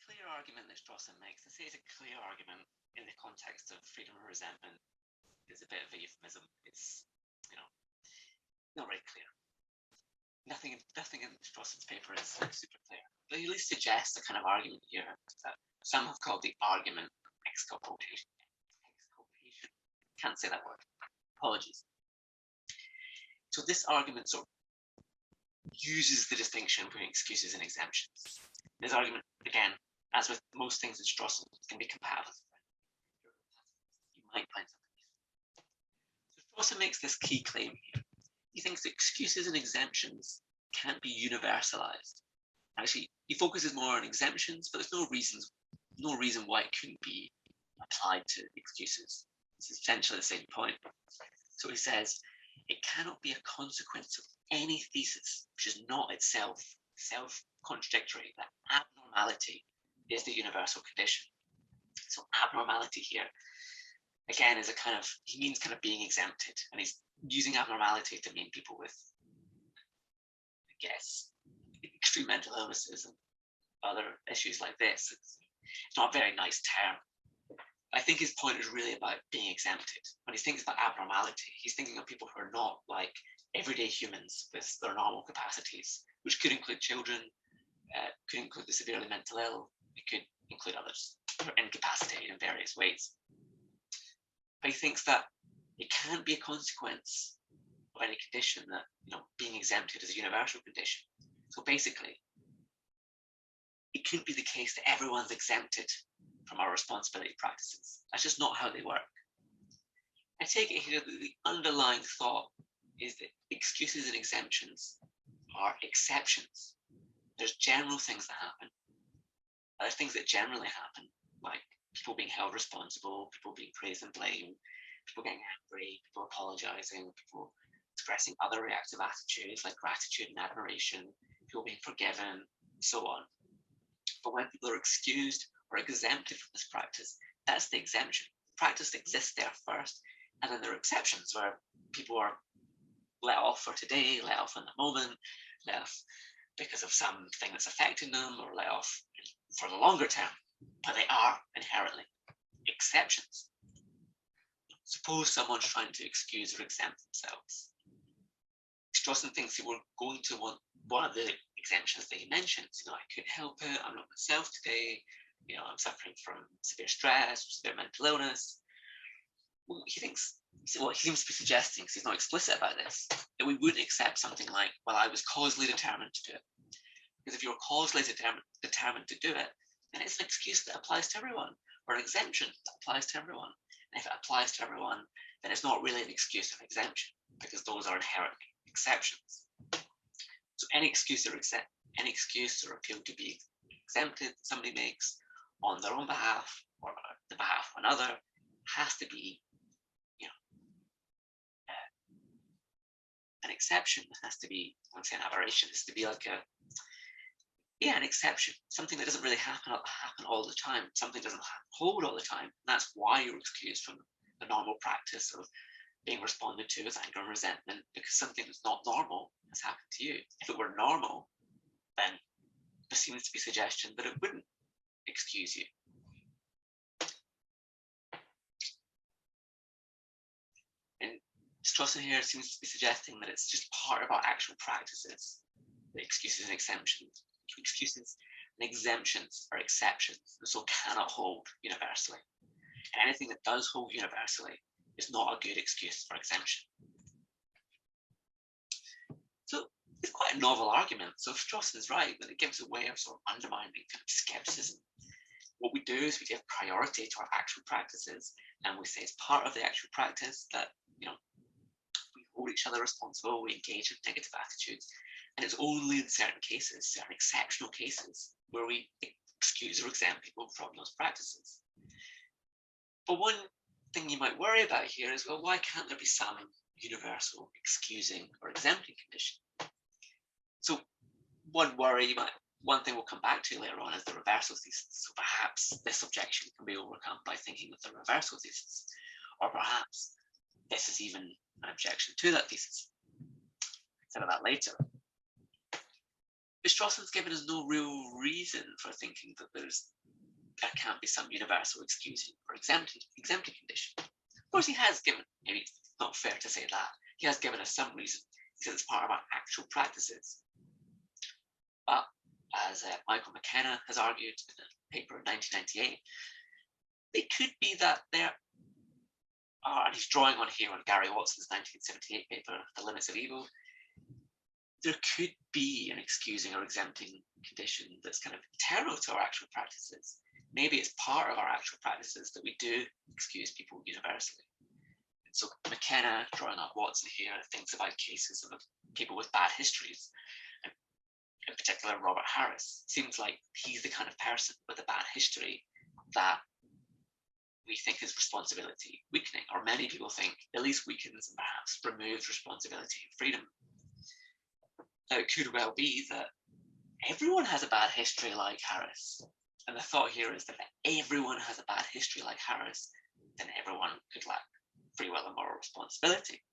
clear argument that Strawson makes. I say it's a clear argument in the context of freedom of resentment. Is a bit of a euphemism. It's, not very clear. Nothing in Strawson's paper is super clear. But he at least suggests a kind of argument here that some have called the argument exculpation. Can't say that word. Apologies. So this argument sort of uses the distinction between excuses and exemptions. This argument, again, as with most things in Strawson, can be compatible. You might find something. So Strawson makes this key claim here. He thinks that excuses and exemptions can't be universalized. Actually, he focuses more on exemptions, but there's no reason why it couldn't be applied to excuses. It's essentially the same point. So he says, it cannot be a consequence of any thesis which is not itself self-contradictory, that abnormality is the universal condition. So abnormality here, again, is he means kind of being exempted, and he's using abnormality to mean people with, I guess, extreme mental illnesses and other issues like this. It's not a very nice term. I think his point is really about being exempted. When he thinks about abnormality, he's thinking of people who are not like everyday humans with their normal capacities, which could include children, could include the severely mental ill, it could include others who are incapacitated in various ways. But he thinks that it can't be a consequence of any condition that, being exempted is a universal condition. So basically, it couldn't be the case that everyone's exempted from our responsibility practices. That's just not how they work. I take it here that the underlying thought is that excuses and exemptions are exceptions. There's general things that happen. There's things that generally happen, like people being held responsible, people being praised and blamed, people getting angry, people apologizing, people expressing other reactive attitudes like gratitude and admiration, people being forgiven, and so on. But when people are excused or exempted from this practice, that's the exemption. Practice exists there first, and then there are exceptions where people are let off for today, let off in the moment, let off because of something that's affecting them, or let off for the longer term, but they are inherently exceptions. Suppose someone's trying to excuse or exempt themselves. Strawson thinks we're going to want one of the exemptions that he mentions. I couldn't help it, I'm not myself today, I'm suffering from severe stress, severe mental illness. Well, he seems to be suggesting, because he's not explicit about this, that we wouldn't accept something like, well, I was causally determined to do it. Because if you're causally determined to do it, then it's an excuse that applies to everyone, or an exemption that applies to everyone. And if it applies to everyone, then it's not really an excuse or an exemption, because those are inherently exceptions. So any excuse or appeal to be exempted that somebody makes on their own behalf or on the behalf of another has to be, an exception. It has to be, I won't say an aberration. It has to be like an exception. Something that doesn't really happen all the time. Something doesn't hold all the time. And that's why you're excused from the normal practice of being responded to with anger and resentment, because something that's not normal has happened to you. If it were normal, then there seems to be suggestion that it wouldn't excuse you. And Strawson here seems to be suggesting that it's just part of our actual practices, the excuses and exemptions. Excuses and exemptions are exceptions, and so cannot hold universally. And anything that does hold universally is not a good excuse for exemption. So it's quite a novel argument. So if Strawson is right, then it gives a way of sort of undermining kind of skepticism. What we do is we give priority to our actual practices, and we say it's part of the actual practice that we hold each other responsible, we engage in negative attitudes, and it's only in certain cases, certain exceptional cases, where we excuse or exempt people from those practices. But one thing you might worry about here is, well, why can't there be some universal excusing or exempting condition? So one thing we'll come back to later on is the reversal thesis. So perhaps this objection can be overcome by thinking of the reversal thesis, or perhaps this is even an objection to that thesis. Consider that later. But Strawson's given us no real reason for thinking that there can't be some universal excusing or exempting condition. Of course, he has given, maybe it's not fair to say that, he has given us some reason. He says it's part of our actual practices. But as Michael McKenna has argued in a paper in 1998, it could be that there are, and he's drawing on here on Gary Watson's 1978 paper, The Limits of Evil, there could be an excusing or exempting condition that's kind of internal to our actual practices. Maybe it's part of our actual practices that we do excuse people universally. And so McKenna, drawing on Watson here, thinks about cases of people with bad histories, and in particular Robert Harris. Seems like he's the kind of person with a bad history that we think is responsibility weakening, or many people think at least weakens and perhaps removes responsibility and freedom. Now, it could well be that everyone has a bad history like Harris. And the thought here is that if everyone has a bad history like Harris, then everyone could lack free will and moral responsibility.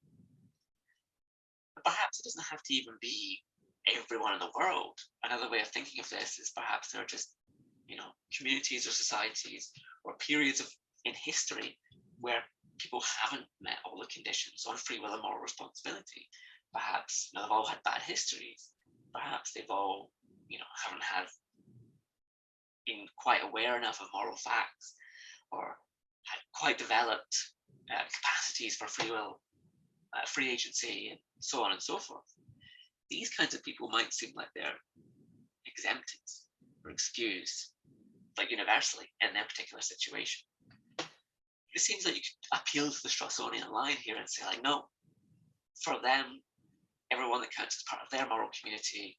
But perhaps it doesn't have to even be everyone in the world. Another way of thinking of this is perhaps there are just, communities or societies or periods in history where people haven't met all the conditions on free will and moral responsibility. Perhaps they've all had bad histories. Perhaps they've all, haven't been quite aware enough of moral facts, or had quite developed capacities for free will, free agency, and so on and so forth. These kinds of people might seem like they're exempted or excused, like universally in their particular situation. It seems like you could appeal to the Strawsonian line here and say, like, no, for them, everyone that counts as part of their moral community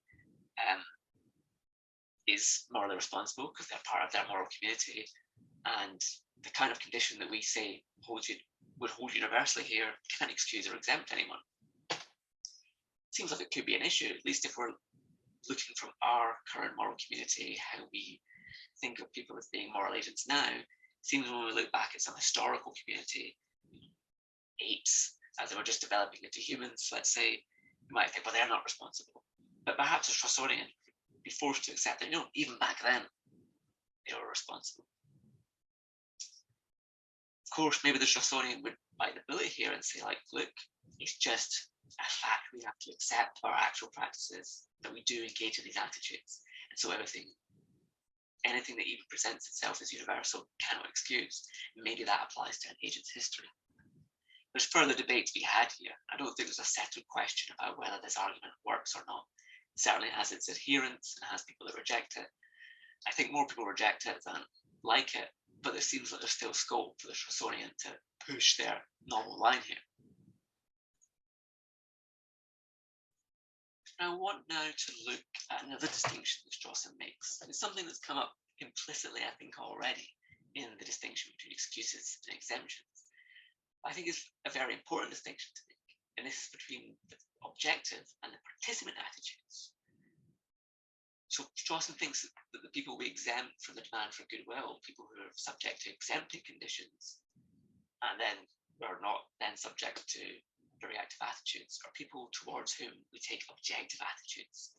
is morally responsible because they're part of their moral community, and the kind of condition that we say would hold universally here can't excuse or exempt anyone. Seems like it could be an issue, at least if we're looking from our current moral community, how we think of people as being moral agents now. Seems when we look back at some historical community, apes, as they were just developing into humans, let's say, you might think, well, they're not responsible. But perhaps a Strawsonian would be forced to accept that, even back then, they were responsible. Of course, maybe the Strawsonian would bite the bullet here and say, like, look, it's just a fact we have to accept our actual practices, that we do engage in these attitudes. And so anything that even presents itself as universal cannot excuse. Maybe that applies to an agent's history. There's further debate to be had here. I don't think there's a settled question about whether this argument works or not. It certainly has its adherents and has people that reject it. I think more people reject it than like it, but it seems like there's still scope for the Strawsonian to push their novel line here. I want now to look at another distinction that Strawson makes. It's something that's come up implicitly, I think, already in the distinction between excuses and exemptions. I think it's a very important distinction to make, and this is between the objective and the participant attitudes. So Strawson thinks that the people we exempt from the demand for goodwill, people who are subject to exempting conditions, and then are not then subject to the reactive attitudes, are people towards whom we take objective attitudes.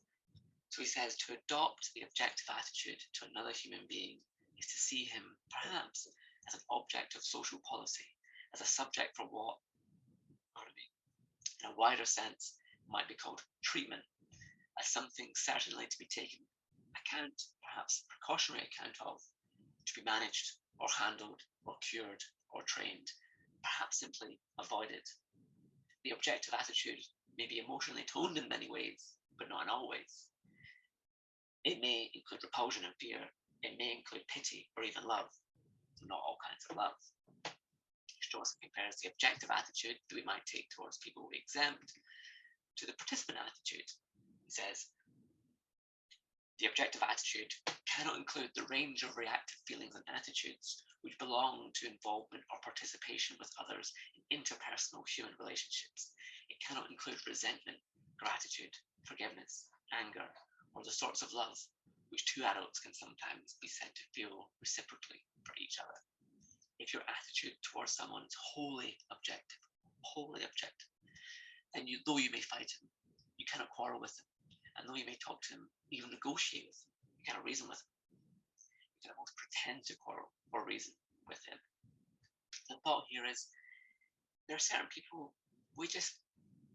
So he says to adopt the objective attitude to another human being is to see him perhaps as an object of social policy, as a subject for what, in a wider sense, might be called treatment, as something certainly to be taken account, perhaps precautionary account of, to be managed or handled or cured or trained, perhaps simply avoided. The objective attitude may be emotionally toned in many ways, but not in all ways. It may include repulsion and fear. It may include pity or even love, not all kinds of love. Strawson compares the objective attitude that we might take towards people we exempt to the participant attitude. He says, the objective attitude cannot include the range of reactive feelings and attitudes which belong to involvement or participation with others in interpersonal human relationships. It cannot include resentment, gratitude, forgiveness, anger, or the sorts of love which two adults can sometimes be said to feel reciprocally for each other. If your attitude towards someone is wholly objective, then though you may fight him, you cannot quarrel with him, And though you may talk to him, even negotiate with him, you kind of reason with him, you can almost pretend to quarrel or reason with him. The thought here is there are certain people we just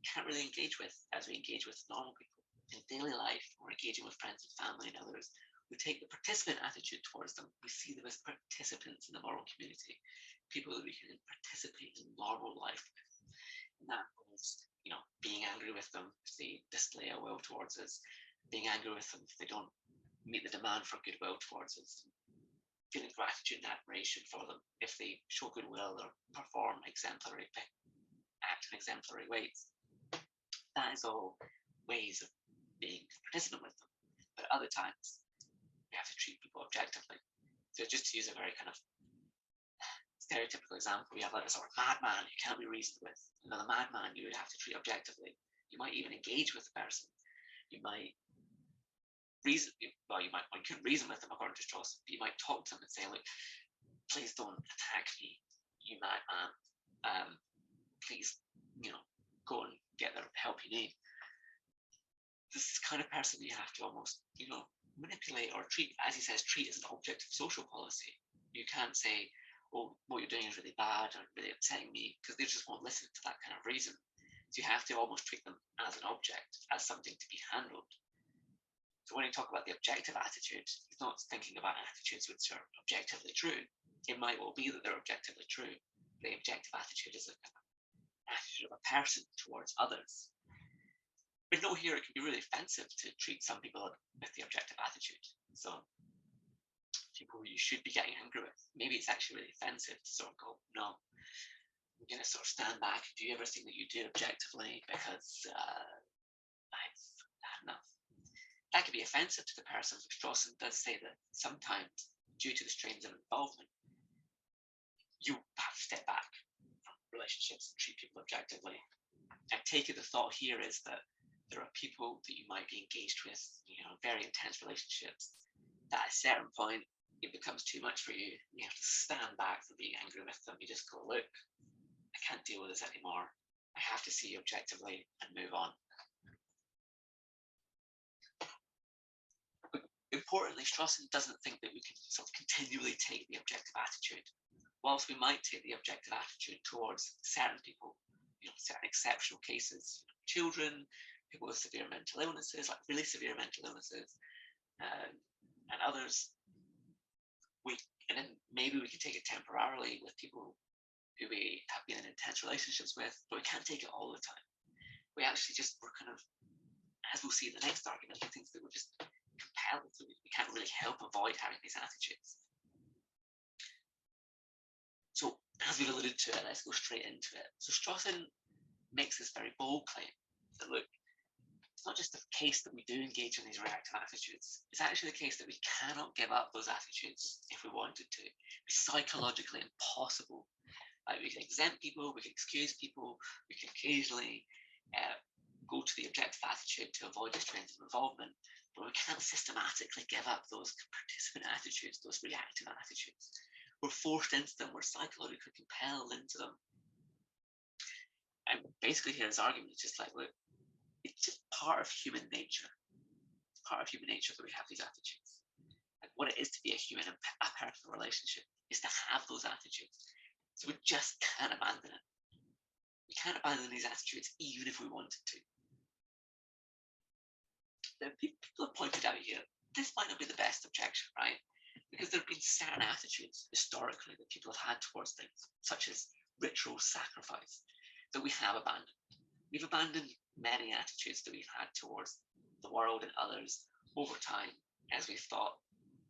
can't really engage with as we engage with normal people. In daily life, we're engaging with friends and family and others. We take the participant attitude towards them. We see them as participants in the moral community, people that we can participate in normal life with. And that involves, being angry with them if they display a will towards us, being angry with them if they don't meet the demand for goodwill towards us, feeling gratitude and admiration for them if they show goodwill or perform exemplary, act in exemplary ways. That is all ways of being a participant with them. But other times, we have to treat people objectively. So just to use a very kind of stereotypical example, we have like a sort of madman who can't be reasoned with. Another madman you would have to treat objectively. You might even engage with the person. You might reason, well, you couldn't reason with them according to Strawson, but you might talk to them and say, look, please don't attack me, you madman. Please, go and get the help you need. This is the kind of person you have to almost, manipulate or treat, as he says, treat as an object of social policy. You can't say, oh, what you're doing is really bad or really upsetting me, because they just won't listen to that kind of reason. So you have to almost treat them as an object, as something to be handled. So when you talk about the objective attitude, he's not thinking about attitudes which are objectively true. It might well be that they're objectively true. The objective attitude is an attitude of a person towards others. But no, here it can be really offensive to treat some people with the objective attitude. So people who you should be getting angry with, maybe it's actually really offensive to sort of go, no, I'm going to sort of stand back and do everything that you do objectively because I've had enough. That could be offensive to the person. Strawson does say that sometimes, due to the strains of involvement, you have to step back from relationships and treat people objectively. I take it the thought here is that there are people that you might be engaged with, very intense relationships, that at a certain point it becomes too much for you. You have to stand back from being angry with them. You just go, look, I can't deal with this anymore. I have to see you objectively and move on. But importantly, Strawson doesn't think that we can sort of continually take the objective attitude. Whilst we might take the objective attitude towards certain people, certain exceptional cases, children, people with severe mental illnesses, like really severe mental illnesses, and others, and then maybe we can take it temporarily with people who we have been in intense relationships with, but we can't take it all the time. We're kind of, as we'll see in the next argument, he thinks that we're just compelled, so we can't really help avoid having these attitudes. So as we've alluded to it, let's go straight into it. So Strawson makes this very bold claim that, look, it's not just the case that we do engage in these reactive attitudes, it's actually the case that we cannot give up those attitudes if we wanted to. It's psychologically impossible. We can exempt people, we can excuse people, we can occasionally go to the objective attitude to avoid the strains of involvement, but we can't systematically give up those participant attitudes, those reactive attitudes. We're forced into them, we're psychologically compelled into them. And basically here his argument is just like, look, it's just part of human nature. It's part of human nature that we have these attitudes. Like what it is to be a human in a personal relationship is to have those attitudes. So we just can't abandon it. We can't abandon these attitudes even if we wanted to. The people have pointed out here, this might not be the best objection, right? Because there have been certain attitudes historically that people have had towards things, such as ritual sacrifice, that we have abandoned. We've abandoned many attitudes that we've had towards the world and others over time, as we've thought,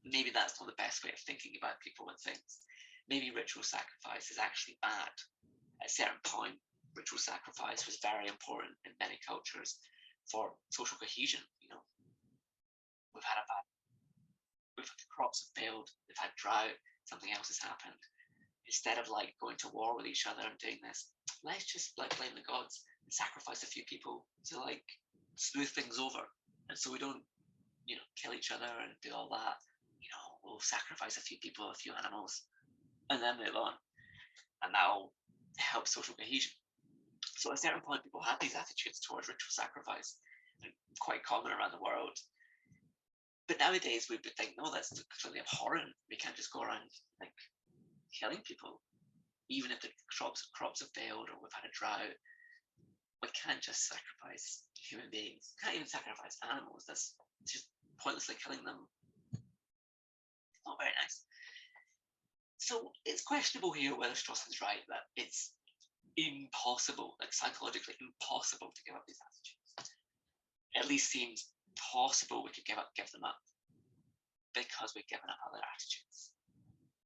maybe that's not the best way of thinking about people and things. Maybe ritual sacrifice is actually bad. At a certain point, ritual sacrifice was very important in many cultures for social cohesion. We've had the crops have failed, they've had drought, something else has happened. Instead of going to war with each other and doing this, let's just blame the gods and sacrifice a few people to smooth things over, and so we don't kill each other and do all that. We'll sacrifice a few people, a few animals, and then move on, and that'll help social cohesion. So at a certain point, people had these attitudes towards ritual sacrifice, quite common around the world. But nowadays we would think, no, that's clearly abhorrent. We can't just go around like killing people, even if the crops have failed or we've had a drought. We can't just sacrifice human beings. Can't even sacrifice animals. That's just pointlessly killing them. Not very nice. So it's questionable here whether Strawson's right that it's impossible, like psychologically impossible to give up these attitudes. At least seems possible we could give them up because we've given up other attitudes.